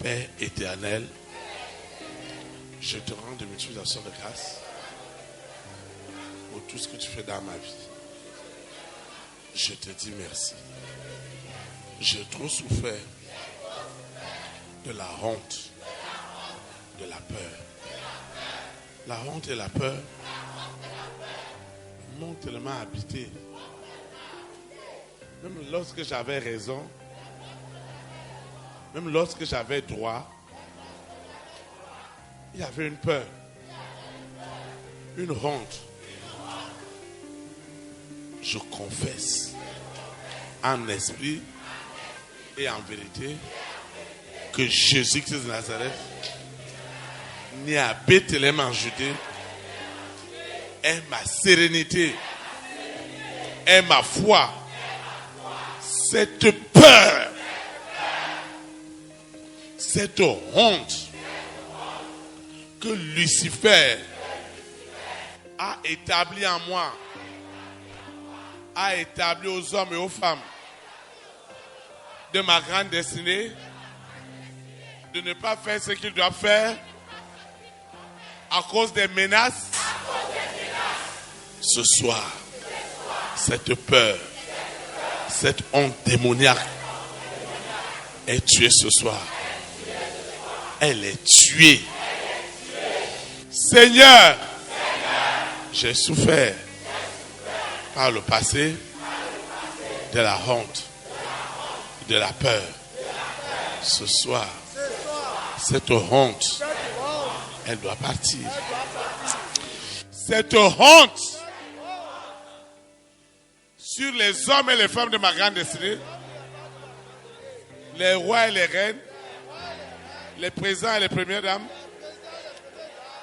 Père éternel, je te rends de multiples actions de grâce pour tout ce que tu fais dans ma vie. Je te dis merci. J'ai trop souffert de la honte, de la peur. La honte et la peur m'ont tellement habité. Même lorsque j'avais raison, même lorsque j'avais droit, il y avait une peur, une honte. Je confesse en esprit et en vérité que Jésus-Christ de Nazareth, né à Bethléem en Judée, est ma sérénité, est ma foi. Cette peur, cette honte que Lucifer a établi en moi, a établi aux hommes et aux femmes de ma grande destinée, de ne pas faire ce qu'ils doivent faire à cause des menaces. Ce soir, cette peur, cette honte démoniaque est tuée ce soir. Elle est tuée. Seigneur, j'ai souffert par le passé de la honte, de la peur. Ce soir, cette honte, elle doit partir. Cette honte sur les hommes et les femmes de ma grande destinée, les rois et les reines, les présidents et les premières dames,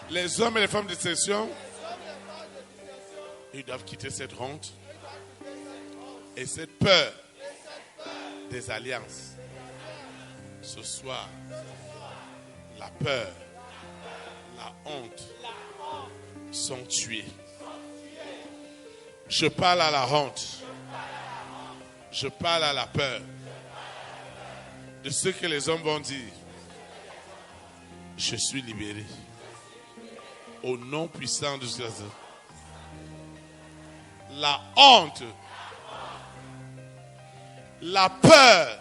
les hommes et les femmes de session, ils doivent quitter cette honte et cette peur des alliances. Ce soir, la peur, la honte sont tuées. Je parle à la honte. Je parle à la peur de ce que les hommes vont dire. Je suis libéré. Au nom puissant de Jésus. La honte, la peur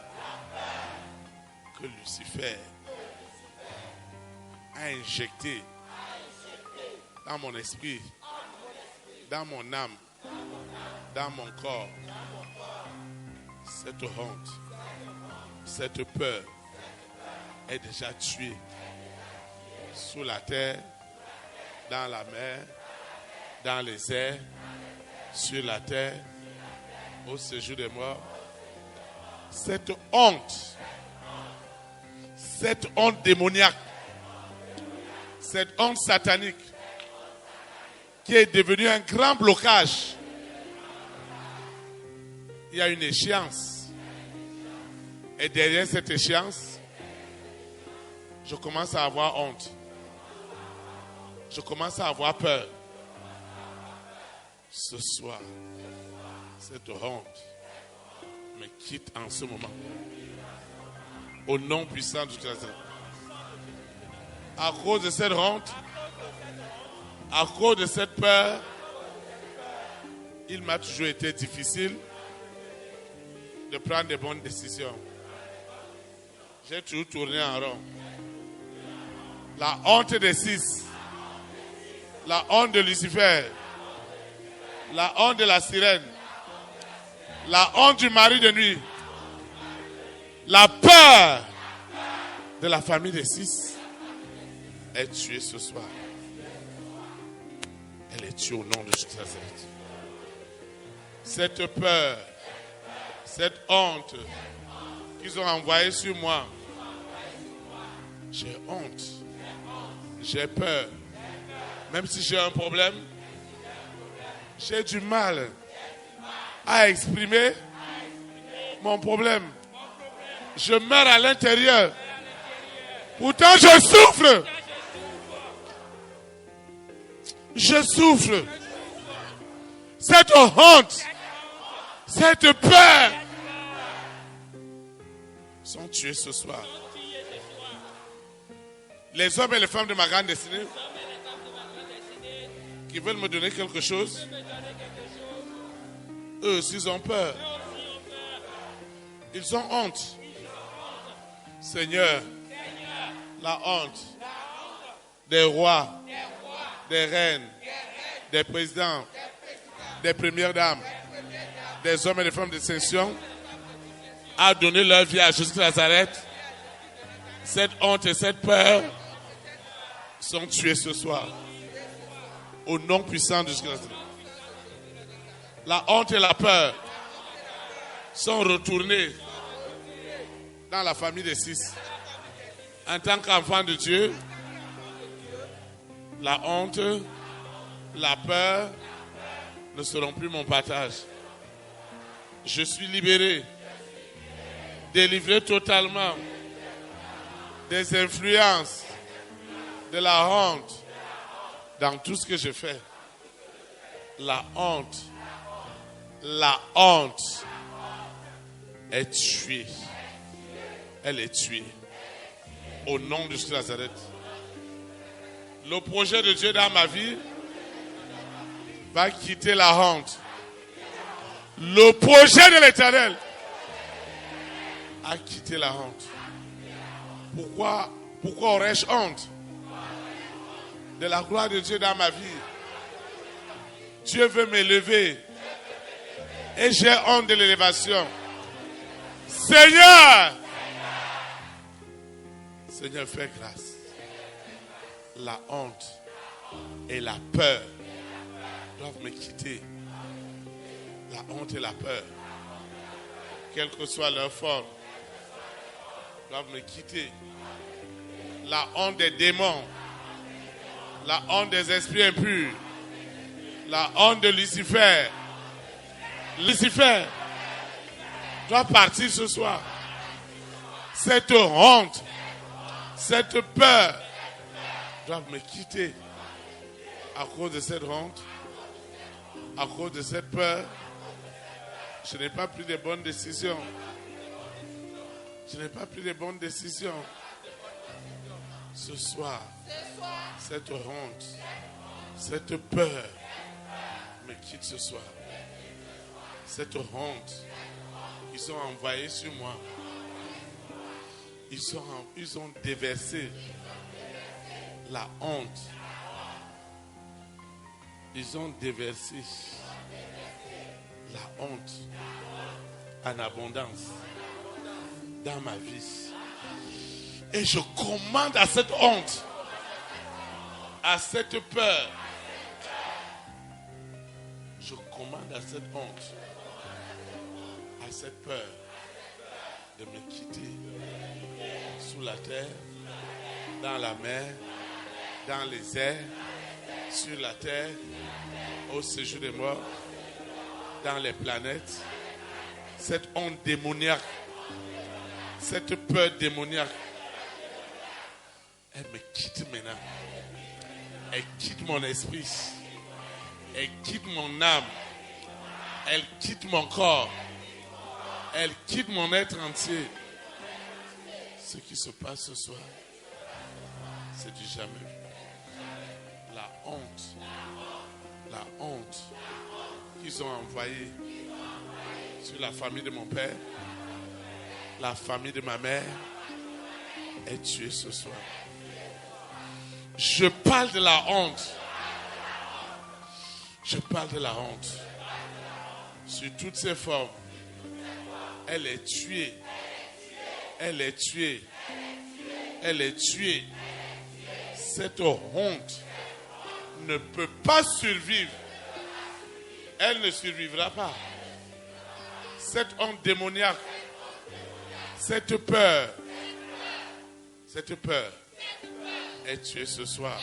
que Lucifer a injecté dans mon esprit, dans mon âme, dans mon corps, cette honte, cette peur est déjà tuée sous la terre, dans la mer, dans les airs, sur la terre, au séjour des morts. Cette honte démoniaque, cette honte satanique qui est devenue un grand blocage. Il y a une échéance. Et derrière cette échéance, je commence à avoir honte. Je commence à avoir peur. Ce soir, cette honte me quitte en ce moment. Au nom puissant du Christ. À cause de cette honte, à cause de cette peur, il m'a toujours été difficile de prendre des bonnes décisions. J'ai toujours tourné en rond. La honte des six, la honte de Lucifer, la honte de la sirène, la honte du mari de nuit, la peur de la famille des six est tuée ce soir. Elle est tuée au nom de Jésus. Cette peur, cette honte qu'ils ont envoyée sur moi, j'ai honte, j'ai peur. Même si j'ai un problème, j'ai du mal à exprimer mon problème. Je meurs à l'intérieur. Pourtant, je souffre. Je souffre. Cette honte, cette peur sont tuées ce soir. Les hommes et les femmes de ma grande destinée qui veulent me donner quelque chose, eux aussi ils ont peur. Ils ont honte. Seigneur, la honte des rois, des reines, des présidents, des premières dames, des hommes et des femmes de distinction a donné leur vie à Jésus de Nazareth. Cette honte et cette peur sont tuées ce soir. Au nom puissant de Jésus de Nazareth. La honte et la peur sont retournées dans la famille des 6. En tant qu'enfant de Dieu, la honte, la peur ne seront plus mon partage. Je suis libéré, délivré totalement des influences de la honte dans tout ce que je fais. La honte est tuée. Elle est tuée. Au nom de Jésus de Nazareth. Le projet de Dieu dans ma vie va quitter la honte. Le projet de l'Éternel a quitté la honte. Pourquoi aurais-je honte de la gloire de Dieu dans ma vie? Dieu veut m'élever et j'ai honte de l'élévation. Seigneur, fais grâce. La honte et la peur doivent me quitter. La honte et la peur, quelle que soit leur forme, doivent me quitter. La honte des démons, la honte des esprits impurs, la honte de Lucifer. Lucifer doit partir ce soir. Cette honte, cette peur doivent me quitter. À cause de cette honte, à cause de cette peur, je n'ai pas pris de bonnes décisions. Je n'ai pas pris de bonnes décisions. Ce soir, cette honte, cette peur me quitte ce soir. Cette honte, ils ont envoyé sur moi. Ils ont déversé la honte. Ils ont déversé la honte en abondance dans ma vie. Et je commande à cette honte, à cette peur, je commande à cette honte, à cette peur de me quitter sous la terre, dans la mer, dans les airs, sur la terre, au séjour des morts, dans les planètes. Cette honte démoniaque, cette peur démoniaque, elle me quitte maintenant. Elle quitte mon esprit. Elle quitte mon âme. Elle quitte mon corps. Elle quitte mon être entier. Ce qui se passe ce soir, c'est du jamais vu. La honte qu'ils ont envoyée sur la famille de mon père, la famille de ma mère, est tuée ce soir. Je parle de la honte. Je parle de la honte. Sur toutes ses formes. Elle est tuée. Elle est tuée. Elle est tuée. Cette honte ne peut pas survivre. Elle ne survivra pas. Cette honte démoniaque, cette peur est tuée ce soir.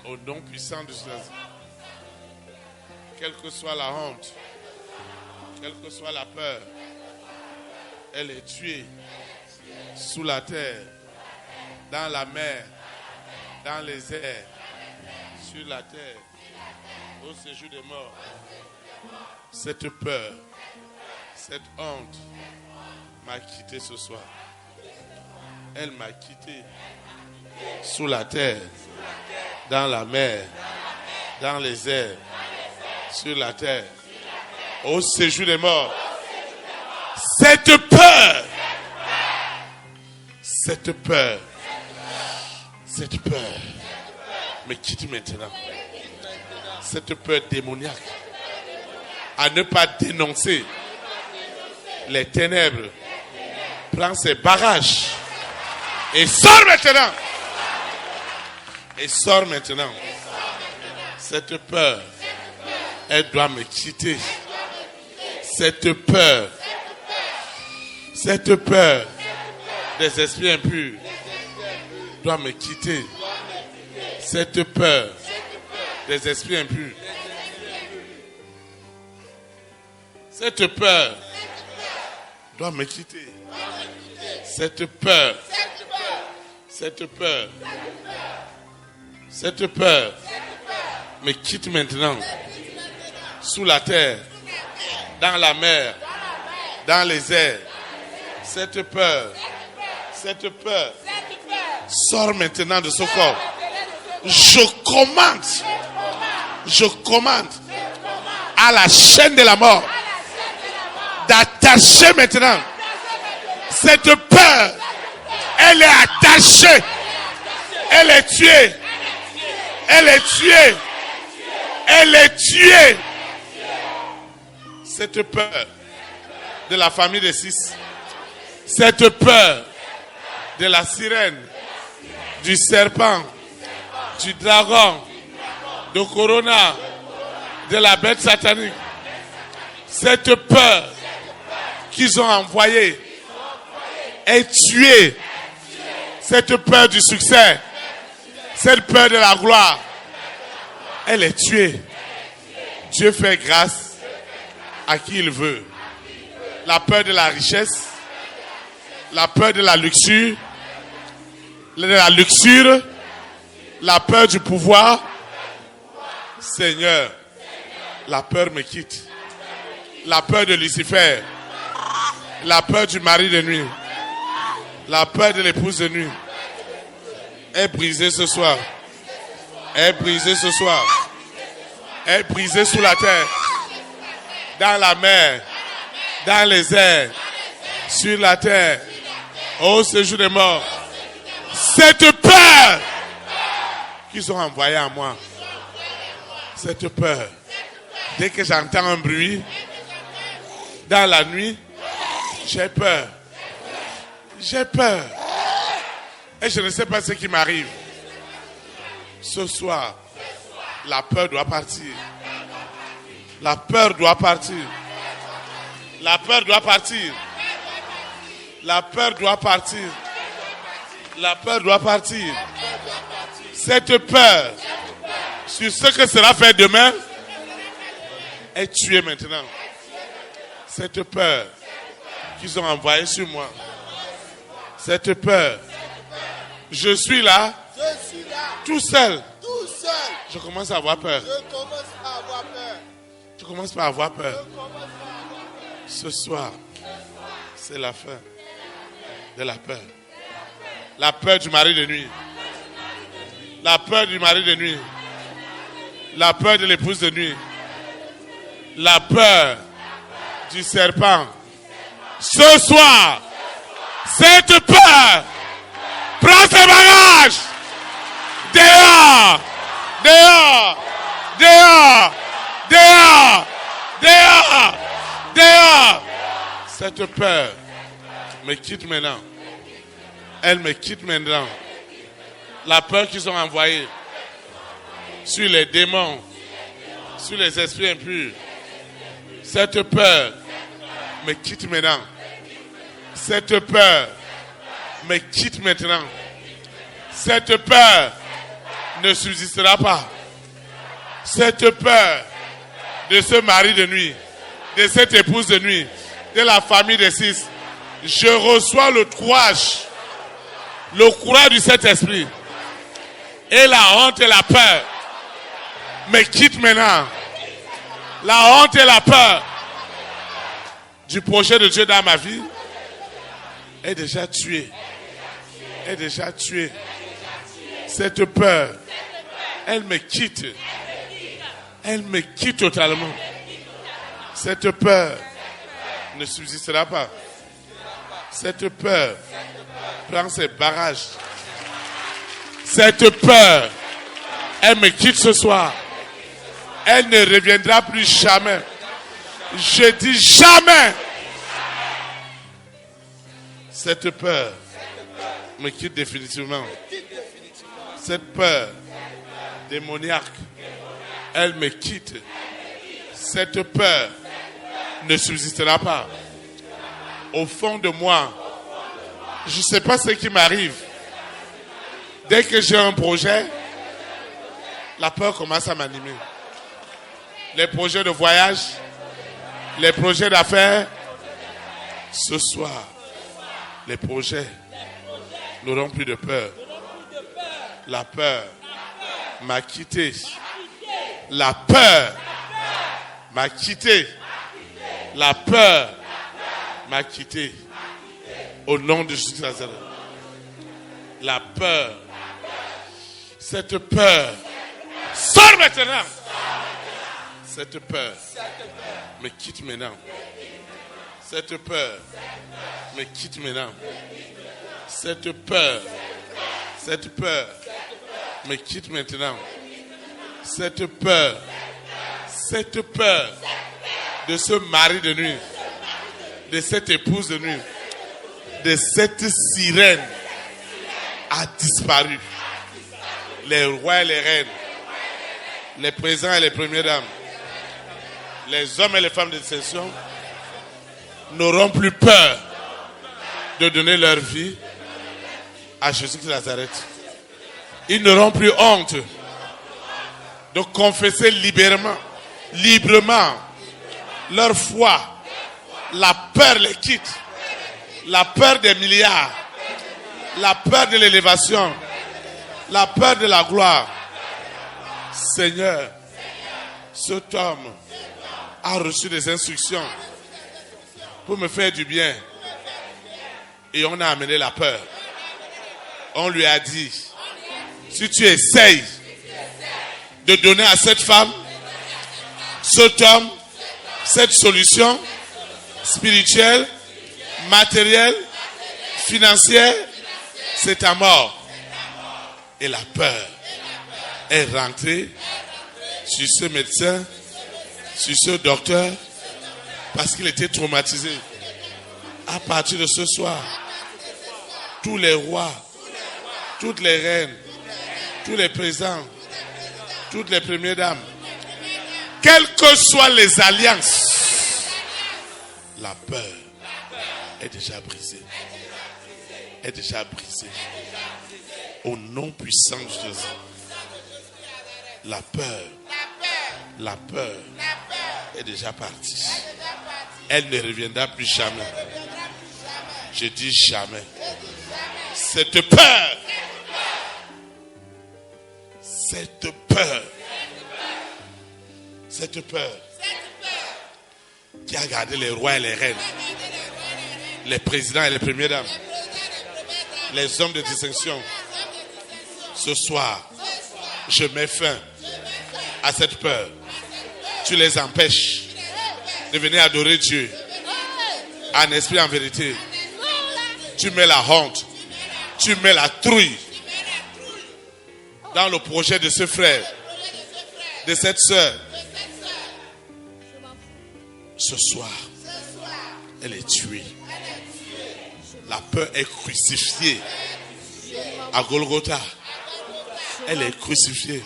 Au nom puissant de Jésus. Quelle que soit la honte, quelle que soit la peur, elle est tuée sous la terre, dans la mer, dans les airs, sur la terre, au séjour des morts. Cette peur, cette honte m'a quitté ce soir. Elle m'a quitté. sous la terre, dans la mer, dans les airs, sur la terre, au séjour des morts. Cette peur me quitte maintenant. Cette peur démoniaque à ne pas dénoncer les ténèbres prend ses barrages et sort maintenant. Et sort maintenant. Cette peur, elle doit me quitter. Cette peur des esprits impurs doit me quitter. Cette peur des esprits impurs. Cette peur doit me quitter. Cette peur me quitte maintenant. Sous la terre, dans la mer, dans les airs. Cette peur sort maintenant de ce corps. Je commande à la chaîne de la mort d'attacher maintenant. Cette peur, elle est attachée. Elle est tuée. Cette peur de la famille des 6. Cette peur de la sirène, du serpent, du dragon, de Corona, de la bête satanique. Cette peur qu'ils ont envoyée est tuée. Cette peur du succès, cette peur de la gloire, elle est tuée. Dieu fait grâce à qui il veut. La peur de la richesse, la peur de la luxure, la peur du pouvoir. Seigneur, la peur me quitte. La peur de Lucifer, la peur du mari de nuit, la peur de l'épouse de nuit est brisée ce soir. Est brisée ce soir. Est brisée sous la terre, dans la mer, dans les airs, sur la terre, au séjour des morts. Cette peur qu'ils ont envoyée à moi, cette peur, dès que j'entends un bruit, dans la nuit, j'ai peur. J'ai peur. Et je ne sais pas ce qui m'arrive. Ce soir, la peur doit partir. La peur doit partir. La peur doit partir. La peur doit partir. La peur doit partir. Cette peur sur ce que sera fait demain est tuée maintenant. Cette peur qu'ils ont envoyée sur moi. Cette peur. Je suis là. Tout seul. Je commence à avoir peur. Je commence par avoir peur. Ce soir, c'est la fin de la peur. La peur du mari de nuit. La peur du mari de nuit. La peur de l'épouse de nuit. La peur du serpent. Ce soir, cette peur prend ses bagages. Dehors, dehors, dehors, dehors, dehors, dehors. Cette peur me quitte maintenant. Elle me quitte maintenant. La peur qu'ils ont envoyée sur les démons, sur les esprits impurs. Cette peur me quitte maintenant. Cette peur me quitte maintenant. Cette peur ne subsistera pas. Cette peur de ce mari de nuit, de cette épouse de nuit, de la famille des 6. Je reçois le courage du Saint-Esprit. Et la honte et la peur me quittent maintenant. La honte et la peur du projet de Dieu dans ma vie est déjà tuée. Est déjà tuée. Cette peur, elle me quitte. Elle me quitte totalement. Cette peur ne subsistera pas. Cette peur prend ses barrages. Cette peur, elle me quitte ce soir. Elle ne reviendra plus jamais. Je dis jamais. Cette peur me quitte définitivement. Cette peur démoniaque, elle me quitte. Cette peur ne subsistera pas. Au fond de moi, je ne sais pas ce qui m'arrive. Dès que j'ai un projet, la peur commence à m'animer. Les projets de voyage, les projets d'affaires, ce soir, les projets n'auront plus de peur. La peur m'a quitté. La peur m'a quitté. La peur m'a quitté. Au nom de Jésus Nazareth. La peur. Cette peur. Sors maintenant. Cette peur me quitte maintenant. Cette peur me quitte maintenant. Cette peur me quitte maintenant. Cette peur de ce mari de nuit, de cette épouse de nuit, de cette sirène a disparu. Les rois et les reines, les présidents et les premières dames, les hommes et les femmes de distinction n'auront plus peur de donner leur vie à Jésus-Christ de Nazareth. Ils n'auront plus honte de confesser librement leur foi. La peur les quitte. La peur des milliards. La peur de l'élévation. La peur de la gloire. Seigneur, cet homme a reçu des instructions pour me faire du bien. Et on a amené la peur. On lui a dit, si tu essayes de donner à cette femme, cet homme, cette solution spirituelle, matérielle, financière, c'est ta mort. Et la peur est rentrée sur ce médecin, sur ce docteur, parce qu'il était traumatisé. À partir de ce soir, tous les rois, toutes les reines, tous les présidents, toutes les premières dames, quelles que soient les alliances, la peur est déjà brisée. Est déjà brisée. Au nom puissant de Jésus. La peur est déjà partie. Elle ne reviendra plus jamais. Je dis jamais. Cette peur qui a gardé les rois et les reines, les présidents et les premières dames, les hommes de distinction. Ce soir, je mets fin à cette peur. Tu les empêches de venir adorer Dieu en esprit, en vérité. Tu mets la honte, tu mets la trouille dans le projet de ce frère, de cette sœur. Ce soir, elle est tuée. La peur est crucifiée à Golgotha. Elle est crucifiée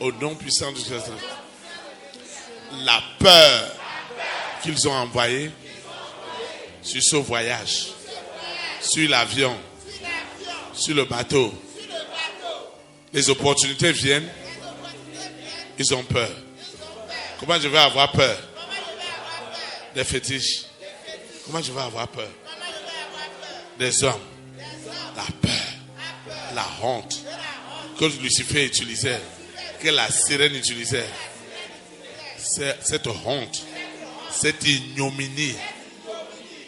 au nom puissant de Jésus. La peur qu'ils ont envoyée sur ce voyage, sur l'avion, sur le bateau. Les opportunités viennent, ils ont peur. Comment je vais avoir peur des fétiches? Comment je vais avoir peur des hommes? La peur, la honte que Lucifer utilisait, que la sirène utilisait. Cette honte, cette ignominie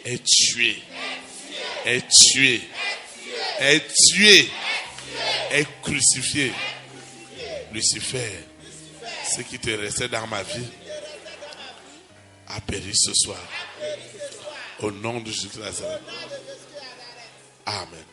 est tuée. Est tuée. Est tuée. est crucifié. Lucifer, ce qui te restait dans ma vie, a péri ce soir. Au nom de Jésus de Nazareth. Amen.